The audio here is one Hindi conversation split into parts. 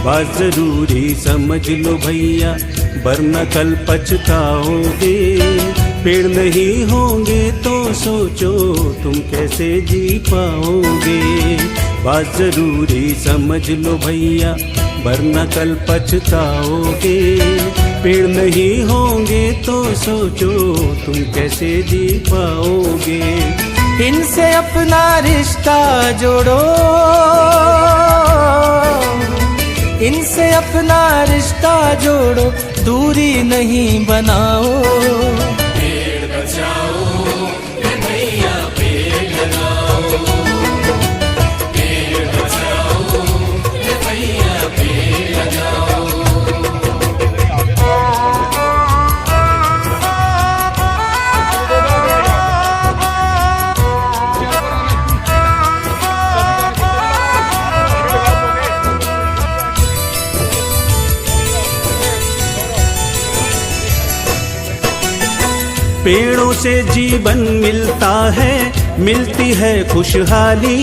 बात जरूरी समझ लो भैया, वरना कल पछताओगे। पेड़ नहीं होंगे तो सोचो तुम कैसे जी पाओगे। बात जरूरी समझ लो भैया, वरना कल पछताओगे। पेड़ नहीं होंगे तो सोचो तुम कैसे जी पाओगे। इनसे अपना रिश्ता जोड़ो, इनसे अपना रिश्ता जोड़ो, दूरी नहीं बनाओ। पेड़ बचाओ रे भैया, पेड़ लगाओ। पेड़ बचाओ रे भैया, पेड़ लगाओ। पेड़ों से जीवन मिलता है, मिलती है खुशहाली।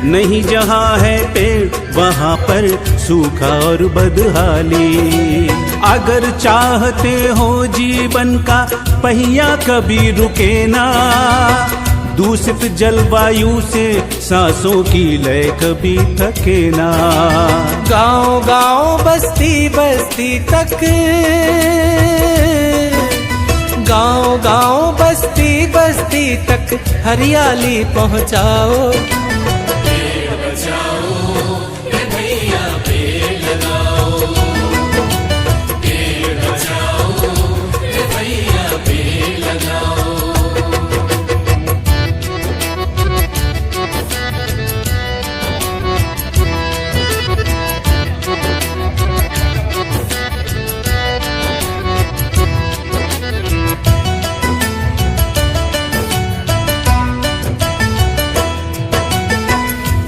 नहीं जहाँ है पेड़ वहाँ पर सूखा और बदहाली। अगर चाहते हो जीवन का पहिया कभी रुके ना, दूषित जलवायु से सांसों की लय कभी थके ना। गांव गांव बस्ती बस्ती तक, गांव गांव बस्ती बस्ती तक हरियाली पहुंचाओ। पेड़ बचाओ रे भैया, पेड़ लगाओ। पेड़ बचाओ रे भैया, पेड़ लगाओ।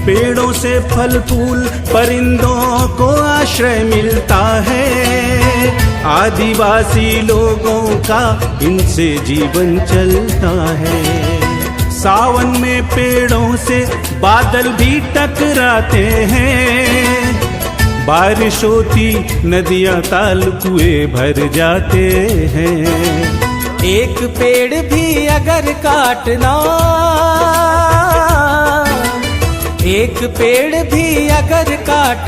पेड़ों से फल फूल परिंदों को आश्रय मिलता है। आदिवासी लोगों का इनसे जीवन चलता है। सावन में पेड़ों से बादल भी टकराते हैं। बारिश होती नदियां ताल कुएं भर जाते हैं। एक पेड़ भी अगर काटना, एक पेड़ भी अगर काटना